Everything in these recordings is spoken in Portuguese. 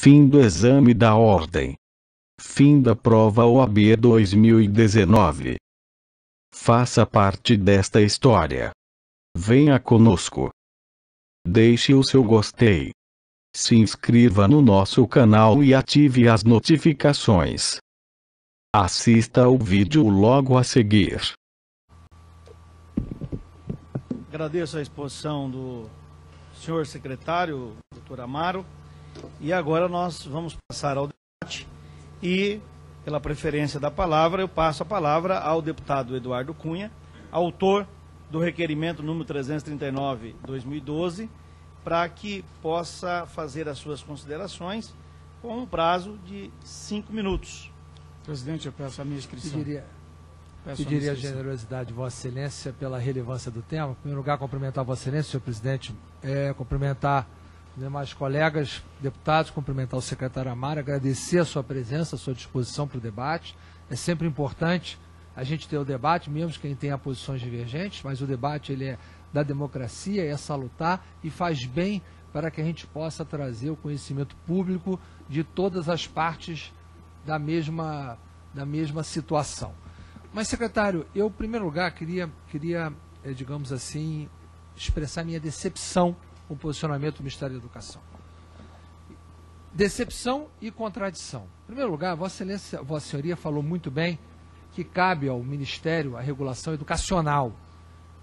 Fim do exame da ordem. Fim da prova OAB 2019. Faça parte desta história. Venha conosco. Deixe o seu gostei. Se inscreva no nosso canal e ative as notificações. Assista ao vídeo logo a seguir. Agradeço a exposição do senhor secretário, doutor Amaro, e agora nós vamos passar ao debate e, pela preferência da palavra, eu passo a palavra ao deputado Eduardo Cunha, autor do requerimento número 339/2012, para que possa fazer as suas considerações com um prazo de 5 minutos. Presidente, eu peço a minha inscrição. Pediria a generosidade de Vossa Excelência pela relevância do tema. Em primeiro lugar, cumprimentar Vossa Excelência, senhor presidente, cumprimentar os demais colegas deputados, cumprimentar o secretário Amaro, agradecer a sua presença, a sua disposição para o debate. É sempre importante a gente ter o debate, mesmo quem tenha posições divergentes, mas o debate ele é da democracia, é salutar e faz bem para que a gente possa trazer o conhecimento público de todas as partes da mesma situação. Mas, secretário, eu, em primeiro lugar, queria digamos assim, expressar minha decepção com o posicionamento do Ministério da Educação. Decepção e contradição. Em primeiro lugar, Vossa Excelência, Vossa Senhoria falou muito bem que cabe ao Ministério a regulação educacional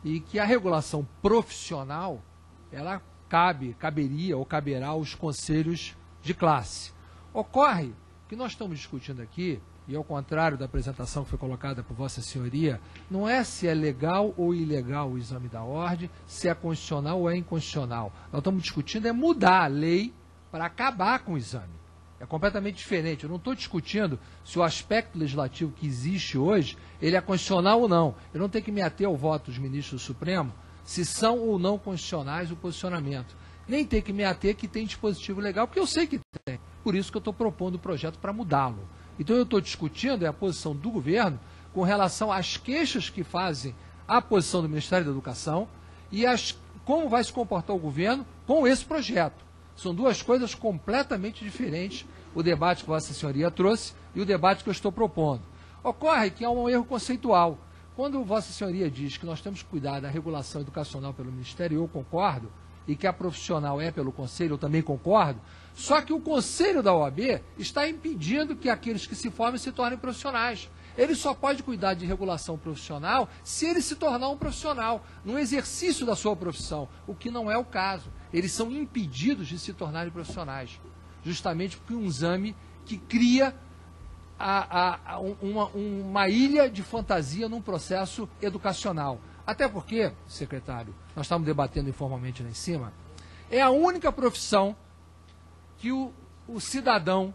e que a regulação profissional, ela caberia ou caberá aos conselhos de classe. Ocorre que nós estamos discutindo aqui, e ao contrário da apresentação que foi colocada por Vossa Senhoria, não é se é legal ou ilegal o exame da ordem, se é constitucional ou é inconstitucional. Nós estamos discutindo é mudar a lei para acabar com o exame. É completamente diferente. Eu não estou discutindo se o aspecto legislativo que existe hoje, ele é constitucional ou não. Eu não tenho que me ater ao voto dos ministros do Supremo, se são ou não constitucionais o posicionamento. Nem tenho que me ater que tem dispositivo legal, porque eu sei que tem. Por isso que eu estou propondo o projeto para mudá-lo. Então eu estou discutindo a posição do governo com relação às queixas que fazem a posição do Ministério da Educação e como vai se comportar o governo com esse projeto. São duas coisas completamente diferentes, o debate que Vossa Senhoria trouxe e o debate que eu estou propondo. Ocorre que há um erro conceitual. Quando Vossa Senhoria diz que nós temos que cuidar da regulação educacional pelo Ministério, eu concordo, e que a profissional é pelo Conselho, eu também concordo, só que o Conselho da OAB está impedindo que aqueles que se formem se tornem profissionais. Ele só pode cuidar de regulação profissional se ele se tornar um profissional, no exercício da sua profissão, o que não é o caso. Eles são impedidos de se tornarem profissionais, justamente porque um exame que cria uma ilha de fantasia num processo educacional. Até porque, secretário, nós estamos debatendo informalmente lá em cima, é a única profissão que o cidadão,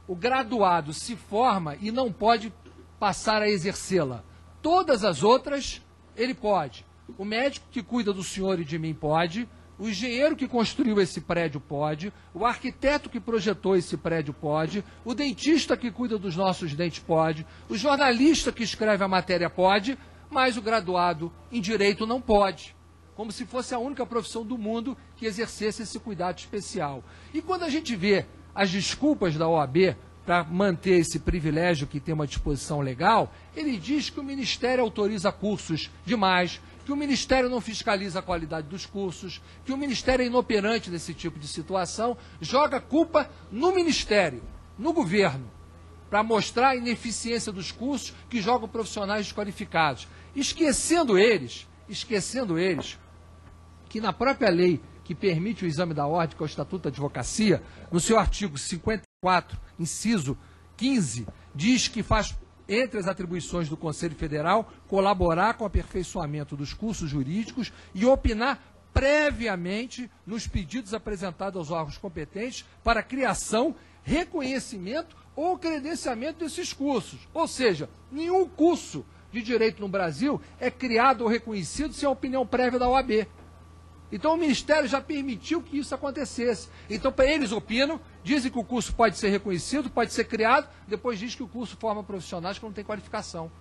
o graduado, se forma e não pode passar a exercê-la. Todas as outras, ele pode. O médico que cuida do senhor e de mim pode, o engenheiro que construiu esse prédio pode, o arquiteto que projetou esse prédio pode, o dentista que cuida dos nossos dentes pode, o jornalista que escreve a matéria pode, mas o graduado em Direito não pode, como se fosse a única profissão do mundo que exercesse esse cuidado especial. E quando a gente vê as desculpas da OAB para manter esse privilégio que tem uma disposição legal, ele diz que o Ministério autoriza cursos demais, que o Ministério não fiscaliza a qualidade dos cursos, que o Ministério é inoperante nesse tipo de situação, joga a culpa no Ministério, no governo, para mostrar a ineficiência dos cursos que jogam profissionais desqualificados. Esquecendo eles que na própria lei que permite o exame da ordem, que é o Estatuto da Advocacia, no seu artigo 54, inciso 15, diz que faz, entre as atribuições do Conselho Federal, colaborar com o aperfeiçoamento dos cursos jurídicos e opinar previamente nos pedidos apresentados aos órgãos competentes para a criação, reconhecimento ou credenciamento desses cursos. Ou seja, nenhum curso de direito no Brasil é criado ou reconhecido sem a opinião prévia da OAB. Então o Ministério já permitiu que isso acontecesse. Então eles opinam, dizem que o curso pode ser reconhecido, pode ser criado, depois diz que o curso forma profissionais que não têm qualificação.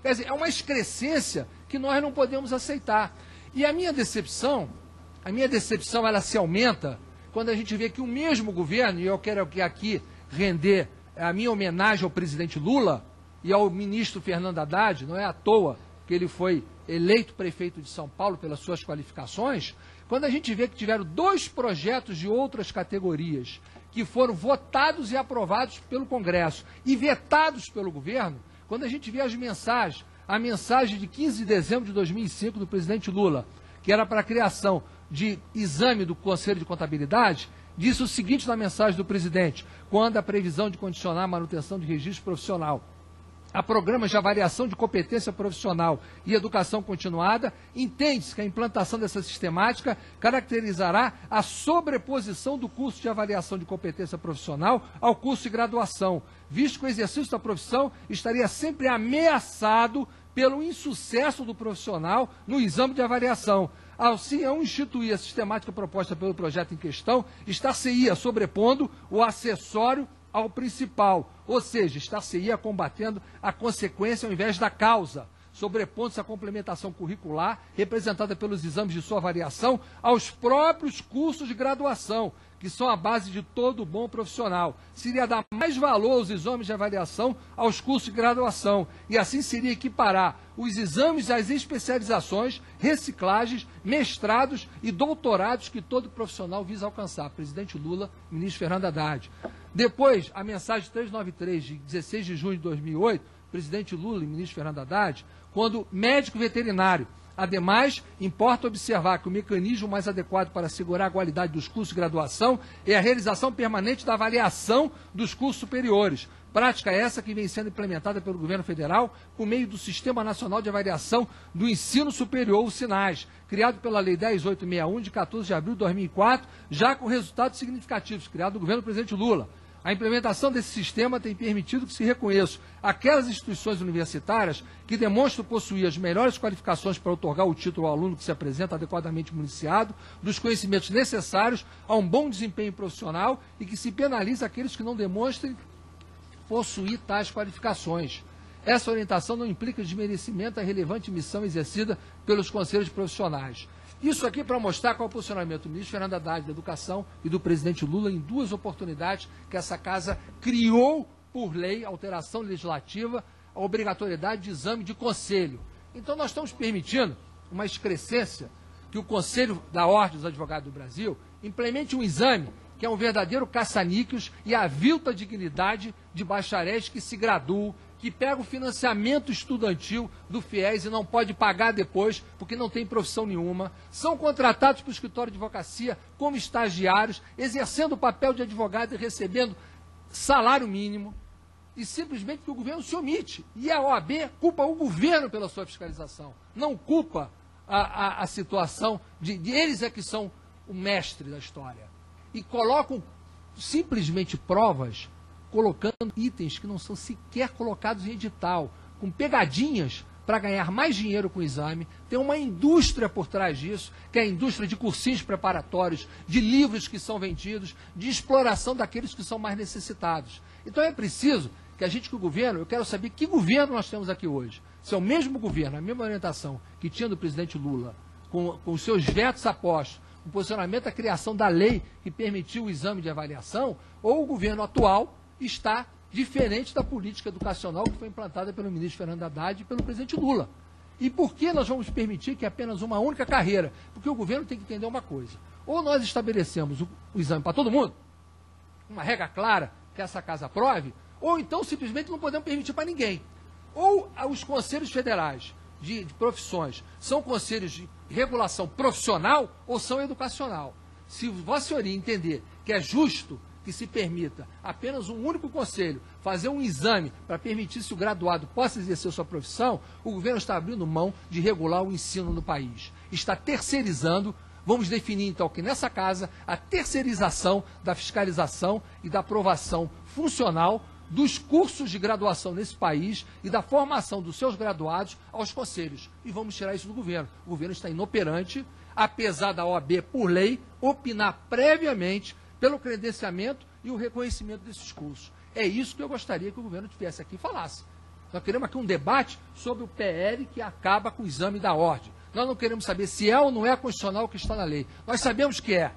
Quer dizer, é uma excrescência que nós não podemos aceitar. E a minha decepção ela se aumenta quando a gente vê que o mesmo governo, e eu quero aqui render a minha homenagem ao presidente Lula e ao ministro Fernando Haddad, não é à toa que ele foi eleito prefeito de São Paulo pelas suas qualificações, quando a gente vê que tiveram 2 projetos de outras categorias que foram votados e aprovados pelo Congresso e vetados pelo governo, quando a gente vê as mensagens, a mensagem de 15 de dezembro de 2005 do presidente Lula, que era para a criação de exame do Conselho de Contabilidade, disse o seguinte na mensagem do presidente: quando a previsão de condicionar a manutenção de registro profissional a programas de avaliação de competência profissional e educação continuada, entende-se que a implantação dessa sistemática caracterizará a sobreposição do curso de avaliação de competência profissional ao curso de graduação, visto que o exercício da profissão estaria sempre ameaçado pelo insucesso do profissional no exame de avaliação. Assim, ao instituir a sistemática proposta pelo projeto em questão, estar-se-ia sobrepondo o acessório ao principal, ou seja, estar-se-ia combatendo a consequência ao invés da causa, sobrepondo-se a complementação curricular, representada pelos exames de sua avaliação, aos próprios cursos de graduação, que são a base de todo bom profissional. Seria dar mais valor aos exames de avaliação aos cursos de graduação, e assim seria equiparar os exames às especializações, reciclagens, mestrados e doutorados que todo profissional visa alcançar. Presidente Lula, ministro Fernando Haddad. Depois, a mensagem 393, de 16 de junho de 2008, presidente Lula e ministro Fernando Haddad, quando médico veterinário. Ademais, importa observar que o mecanismo mais adequado para assegurar a qualidade dos cursos de graduação é a realização permanente da avaliação dos cursos superiores. Prática essa que vem sendo implementada pelo governo federal por meio do Sistema Nacional de Avaliação do Ensino Superior, o SINAS, criado pela Lei 10.861, de 14 de abril de 2004, já com resultados significativos, criado no governo do presidente Lula. A implementação desse sistema tem permitido que se reconheçam aquelas instituições universitárias que demonstram possuir as melhores qualificações para outorgar o título ao aluno que se apresenta adequadamente municiado, dos conhecimentos necessários a um bom desempenho profissional e que se penaliza aqueles que não demonstrem possuir tais qualificações. Essa orientação não implica desmerecimento da relevante missão exercida pelos conselhos profissionais. Isso aqui para mostrar qual é o posicionamento do ministro Fernando Haddad da Educação e do presidente Lula em 2 oportunidades que essa casa criou por lei, alteração legislativa, a obrigatoriedade de exame de conselho. Então nós estamos permitindo uma excrescência que o Conselho da Ordem dos Advogados do Brasil implemente um exame que é um verdadeiro caça-níqueos e avilta a dignidade de bacharéis que se graduam, que pega o financiamento estudantil do FIES e não pode pagar depois, porque não tem profissão nenhuma, são contratados para o escritório de advocacia como estagiários, exercendo o papel de advogado e recebendo salário mínimo, e simplesmente que o governo se omite. E a OAB culpa o governo pela sua fiscalização, não culpa a situação de eles é que são o mestre da história. E colocam simplesmente provas colocando itens que não são sequer colocados em edital, com pegadinhas para ganhar mais dinheiro com o exame. Tem uma indústria por trás disso, que é a indústria de cursinhos preparatórios, de livros que são vendidos, de exploração daqueles que são mais necessitados. Então é preciso que a gente, que o governo, eu quero saber que governo nós temos aqui hoje. Se é o mesmo governo, a mesma orientação que tinha do presidente Lula, com os seus vetos apostos, o posicionamento da criação da lei que permitiu o exame de avaliação, ou o governo atual está diferente da política educacional que foi implantada pelo ministro Fernando Haddad e pelo presidente Lula. E por que nós vamos permitir que apenas uma única carreira? Porque o governo tem que entender uma coisa. Ou nós estabelecemos o exame para todo mundo, uma regra clara que essa casa aprove, ou então simplesmente não podemos permitir para ninguém. Ou os conselhos federais de profissões são conselhos de regulação profissional ou são educacional. Se Vossa Senhoria entender que é justo que se permita apenas um único conselho fazer um exame para permitir se o graduado possa exercer sua profissão, o governo está abrindo mão de regular o ensino no país. Está terceirizando, vamos definir então que nessa casa a terceirização da fiscalização e da aprovação funcional dos cursos de graduação nesse país e da formação dos seus graduados aos conselhos. E vamos tirar isso do governo. O governo está inoperante, apesar da OAB, por lei, opinar previamente pelo credenciamento e o reconhecimento desses cursos. É isso que eu gostaria que o governo tivesse aqui e falasse. Nós queremos aqui um debate sobre o PL que acaba com o exame da ordem. Nós não queremos saber se é ou não é constitucional o que está na lei. Nós sabemos que é.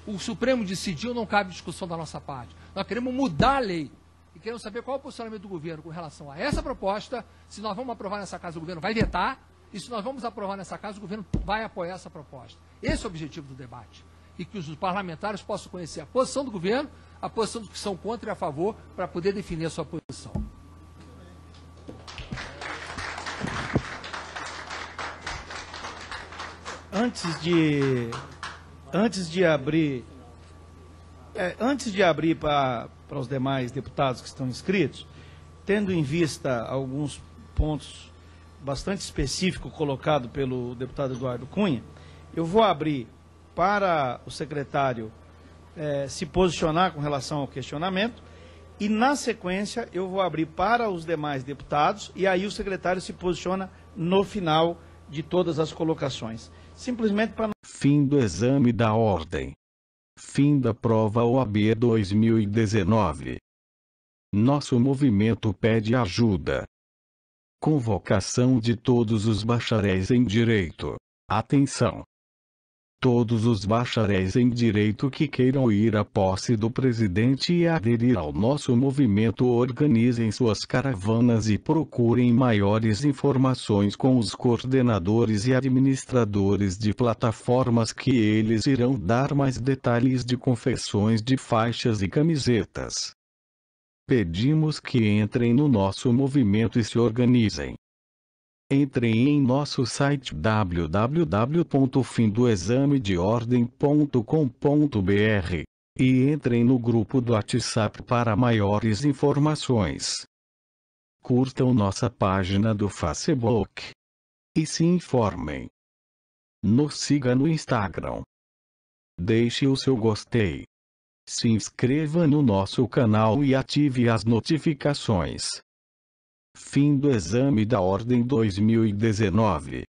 O Supremo decidiu, não cabe discussão da nossa parte. Nós queremos mudar a lei. E queremos saber qual é o posicionamento do governo com relação a essa proposta. Se nós vamos aprovar nessa casa, o governo vai vetar. E se nós vamos aprovar nessa casa, o governo vai apoiar essa proposta. Esse é o objetivo do debate. E que os parlamentares possam conhecer a posição do governo, a posição dos que são contra e a favor, para poder definir a sua posição. Antes de abrir para os demais deputados que estão inscritos, tendo em vista alguns pontos bastante específicos colocados pelo deputado Eduardo Cunha, eu vou abrir para o secretário se posicionar com relação ao questionamento e, na sequência, eu vou abrir para os demais deputados e aí o secretário se posiciona no final de todas as colocações. Simplesmente para... Fim do exame da ordem. Fim da prova OAB 2019. Nosso movimento pede ajuda. Convocação de todos os bacharéis em Direito. Atenção! Todos os bacharéis em Direito que queiram ir à posse do presidente e aderir ao nosso movimento organizem suas caravanas e procurem maiores informações com os coordenadores e administradores de plataformas que eles irão dar mais detalhes de confecções de faixas e camisetas. Pedimos que entrem no nosso movimento e se organizem. Entrem em nosso site www.fimdoexamedeordem.com.br e entrem no grupo do WhatsApp para maiores informações. Curtam nossa página do Facebook e se informem. Nos siga no Instagram. Deixe o seu gostei. Se inscreva no nosso canal e ative as notificações. Fim do exame da ordem 2019.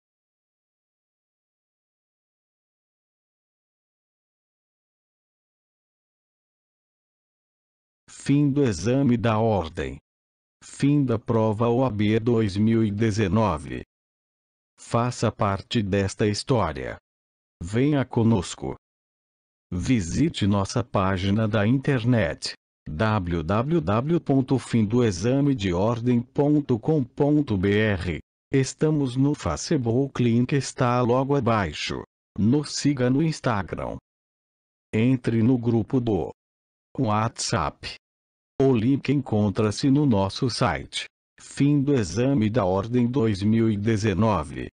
Fim do exame da ordem. Fim da prova OAB 2019. Faça parte desta história. Venha conosco. Visite nossa página da internet www.fimdoexamedeordem.com.br. Estamos no Facebook, link está logo abaixo. Nos siga no Instagram. Entre no grupo do WhatsApp. O link encontra-se no nosso site. Fim do exame da ordem 2019.